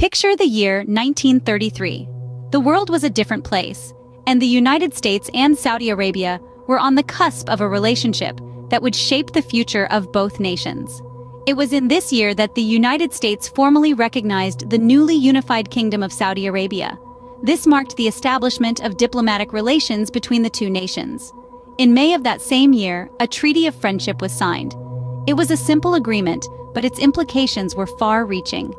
Picture the year 1933. The world was a different place, and the United States and Saudi Arabia were on the cusp of a relationship that would shape the future of both nations. It was in this year that the United States formally recognized the newly unified Kingdom of Saudi Arabia. This marked the establishment of diplomatic relations between the two nations. In May of that same year, a treaty of friendship was signed. It was a simple agreement, but its implications were far-reaching.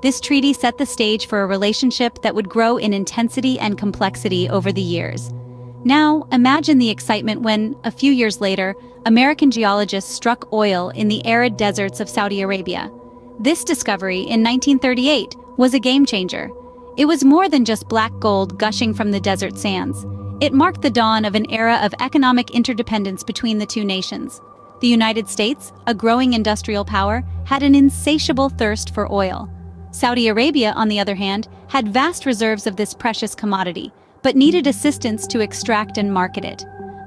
This treaty set the stage for a relationship that would grow in intensity and complexity over the years. Now, imagine the excitement when, a few years later, American geologists struck oil in the arid deserts of Saudi Arabia. This discovery, in 1938, was a game-changer. It was more than just black gold gushing from the desert sands. It marked the dawn of an era of economic interdependence between the two nations. The United States, a growing industrial power, had an insatiable thirst for oil. Saudi Arabia, on the other hand, had vast reserves of this precious commodity, but needed assistance to extract and market it.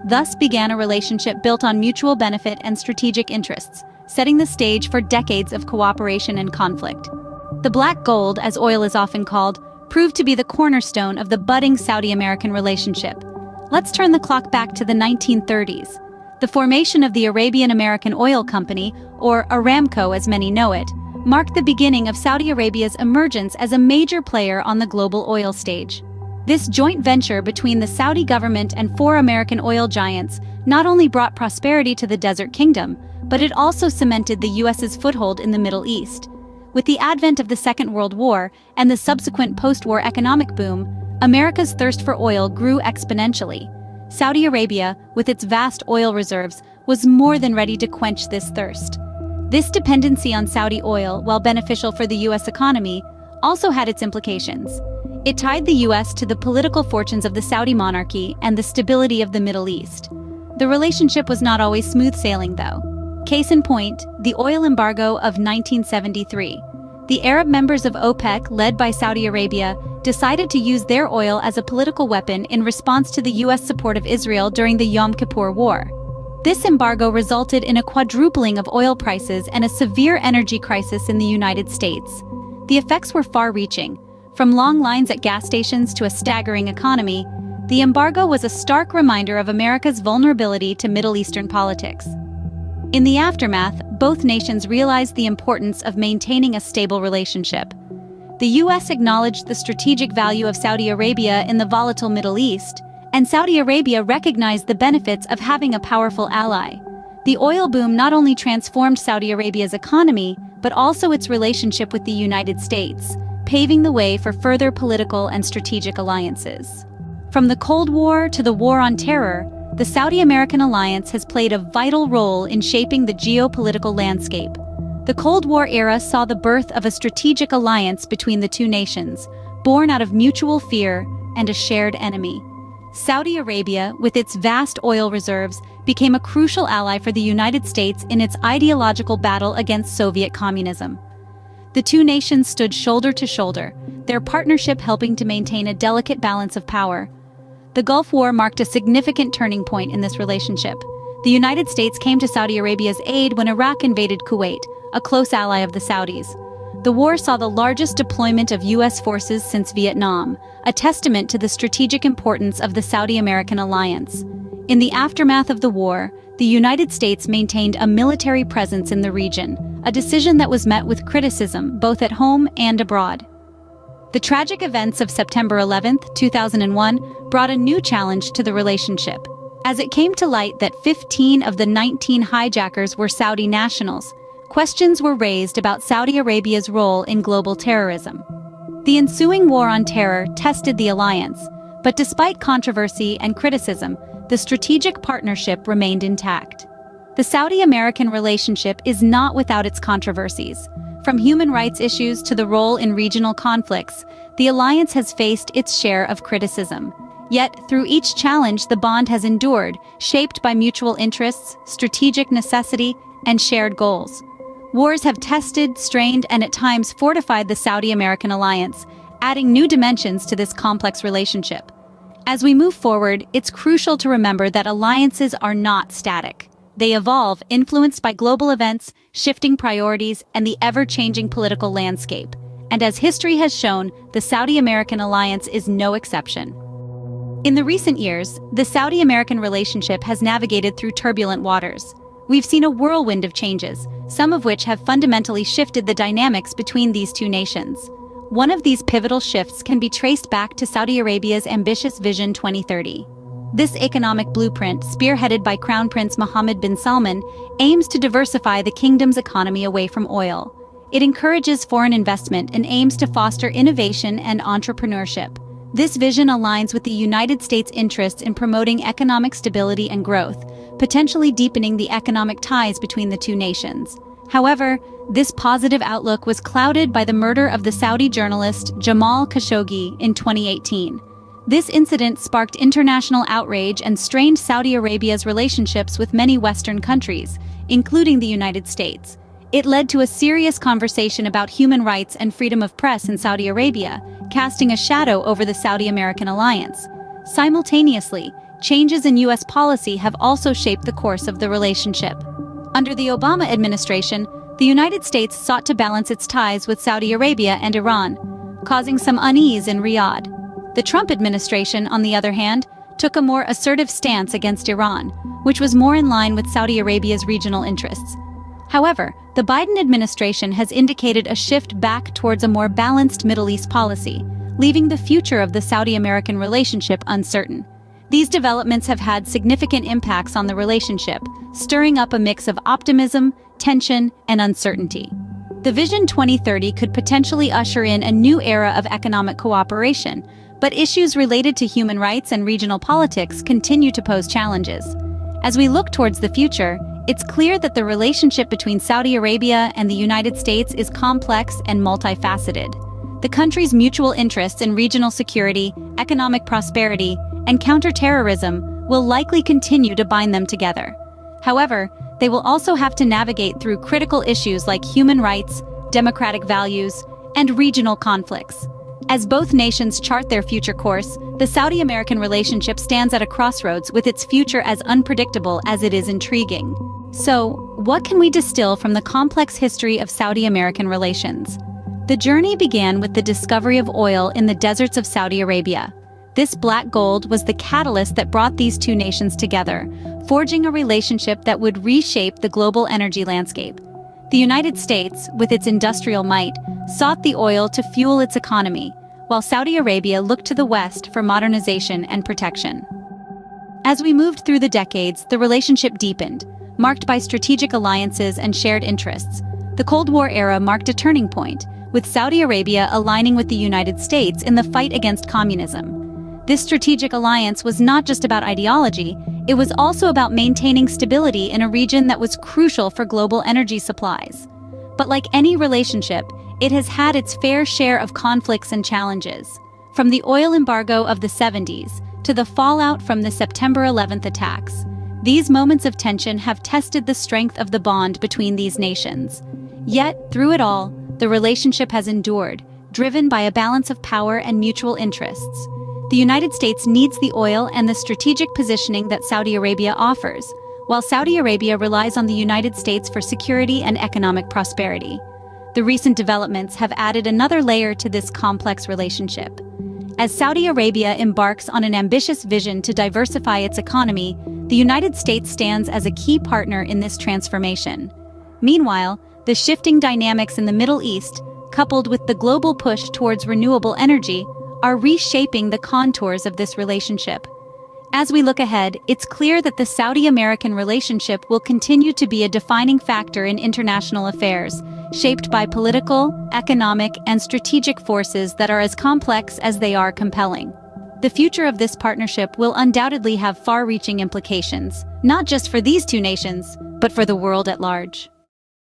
Thus began a relationship built on mutual benefit and strategic interests, setting the stage for decades of cooperation and conflict. The black gold, as oil is often called, proved to be the cornerstone of the budding Saudi-American relationship. Let's turn the clock back to the 1930s. The formation of the Arabian American Oil Company, or Aramco as many know it, marked the beginning of Saudi Arabia's emergence as a major player on the global oil stage. This joint venture between the Saudi government and four American oil giants not only brought prosperity to the Desert Kingdom, but it also cemented the U.S.'s foothold in the Middle East. With the advent of the Second World War and the subsequent post-war economic boom, America's thirst for oil grew exponentially. Saudi Arabia, with its vast oil reserves, was more than ready to quench this thirst. This dependency on Saudi oil, while beneficial for the U.S. economy, also had its implications. It tied the U.S. to the political fortunes of the Saudi monarchy and the stability of the Middle East. The relationship was not always smooth sailing, though. Case in point, the oil embargo of 1973. The Arab members of OPEC, led by Saudi Arabia, decided to use their oil as a political weapon in response to the U.S. support of Israel during the Yom Kippur War. This embargo resulted in a quadrupling of oil prices and a severe energy crisis in the United States. The effects were far-reaching. From long lines at gas stations to a staggering economy, the embargo was a stark reminder of America's vulnerability to Middle Eastern politics. In the aftermath, both nations realized the importance of maintaining a stable relationship. The U.S. acknowledged the strategic value of Saudi Arabia in the volatile Middle East, and Saudi Arabia recognized the benefits of having a powerful ally. The oil boom not only transformed Saudi Arabia's economy, but also its relationship with the United States, paving the way for further political and strategic alliances. From the Cold War to the War on Terror, the Saudi-American alliance has played a vital role in shaping the geopolitical landscape. The Cold War era saw the birth of a strategic alliance between the two nations, born out of mutual fear and a shared enemy. Saudi Arabia, with its vast oil reserves, became a crucial ally for the United States in its ideological battle against Soviet communism. The two nations stood shoulder to shoulder, their partnership helping to maintain a delicate balance of power. The Gulf War marked a significant turning point in this relationship. The United States came to Saudi Arabia's aid when Iraq invaded Kuwait, a close ally of the Saudis. The war saw the largest deployment of U.S. forces since Vietnam, a testament to the strategic importance of the Saudi-American alliance. In the aftermath of the war, the United States maintained a military presence in the region, a decision that was met with criticism both at home and abroad. The tragic events of September 11, 2001, brought a new challenge to the relationship, as it came to light that 15 of the 19 hijackers were Saudi nationals. Questions were raised about Saudi Arabia's role in global terrorism. The ensuing war on terror tested the alliance, but despite controversy and criticism, the strategic partnership remained intact. The Saudi-American relationship is not without its controversies. From human rights issues to the role in regional conflicts, the alliance has faced its share of criticism. Yet, through each challenge, the bond has endured, shaped by mutual interests, strategic necessity, and shared goals. Wars have tested, strained, and at times fortified the Saudi-American alliance, adding new dimensions to this complex relationship. As we move forward, it's crucial to remember that alliances are not static. They evolve, influenced by global events, shifting priorities, and the ever-changing political landscape. and as history has shown, the Saudi-American alliance is no exception. In the recent years, the Saudi-American relationship has navigated through turbulent waters. We've seen a whirlwind of changes, some of which have fundamentally shifted the dynamics between these two nations. One of these pivotal shifts can be traced back to Saudi Arabia's ambitious Vision 2030. This economic blueprint, spearheaded by Crown Prince Mohammed bin Salman, aims to diversify the kingdom's economy away from oil. It encourages foreign investment and aims to foster innovation and entrepreneurship. This vision aligns with the United States' interests in promoting economic stability and growth, potentially deepening the economic ties between the two nations. However, this positive outlook was clouded by the murder of the Saudi journalist Jamal Khashoggi in 2018. This incident sparked international outrage and strained Saudi Arabia's relationships with many Western countries, including the United States. It led to a serious conversation about human rights and freedom of press in Saudi Arabia, casting a shadow over the Saudi-American alliance. Simultaneously, changes in U.S. policy have also shaped the course of the relationship. Under the Obama administration, the United States sought to balance its ties with Saudi Arabia and Iran, causing some unease in Riyadh. The Trump administration, on the other hand, took a more assertive stance against Iran, which was more in line with Saudi Arabia's regional interests. However, the Biden administration has indicated a shift back towards a more balanced Middle East policy, leaving the future of the Saudi-American relationship uncertain. These developments have had significant impacts on the relationship, stirring up a mix of optimism, tension, and uncertainty. The Vision 2030 could potentially usher in a new era of economic cooperation, but issues related to human rights and regional politics continue to pose challenges. As we look towards the future, it's clear that the relationship between Saudi Arabia and the United States is complex and multifaceted. The country's mutual interests in regional security, economic prosperity, and counterterrorism will likely continue to bind them together. However, they will also have to navigate through critical issues like human rights, democratic values, and regional conflicts. As both nations chart their future course, the Saudi-American relationship stands at a crossroads with its future as unpredictable as it is intriguing. So, what can we distill from the complex history of Saudi-American relations? The journey began with the discovery of oil in the deserts of Saudi Arabia. This black gold was the catalyst that brought these two nations together, forging a relationship that would reshape the global energy landscape. The United States, with its industrial might, sought the oil to fuel its economy, while Saudi Arabia looked to the West for modernization and protection. As we moved through the decades, the relationship deepened, marked by strategic alliances and shared interests. The Cold War era marked a turning point, with Saudi Arabia aligning with the United States in the fight against communism. This strategic alliance was not just about ideology, it was also about maintaining stability in a region that was crucial for global energy supplies. But like any relationship, it has had its fair share of conflicts and challenges. From the oil embargo of the 70s to the fallout from the September 11th attacks, these moments of tension have tested the strength of the bond between these nations. Yet, through it all, the relationship has endured, driven by a balance of power and mutual interests. The United States needs the oil and the strategic positioning that Saudi Arabia offers, while Saudi Arabia relies on the United States for security and economic prosperity. The recent developments have added another layer to this complex relationship. As Saudi Arabia embarks on an ambitious vision to diversify its economy, the United States stands as a key partner in this transformation. Meanwhile, the shifting dynamics in the Middle East, coupled with the global push towards renewable energy, are reshaping the contours of this relationship. As we look ahead, it's clear that the Saudi-American relationship will continue to be a defining factor in international affairs, shaped by political, economic, and strategic forces that are as complex as they are compelling. The future of this partnership will undoubtedly have far-reaching implications, not just for these two nations, but for the world at large.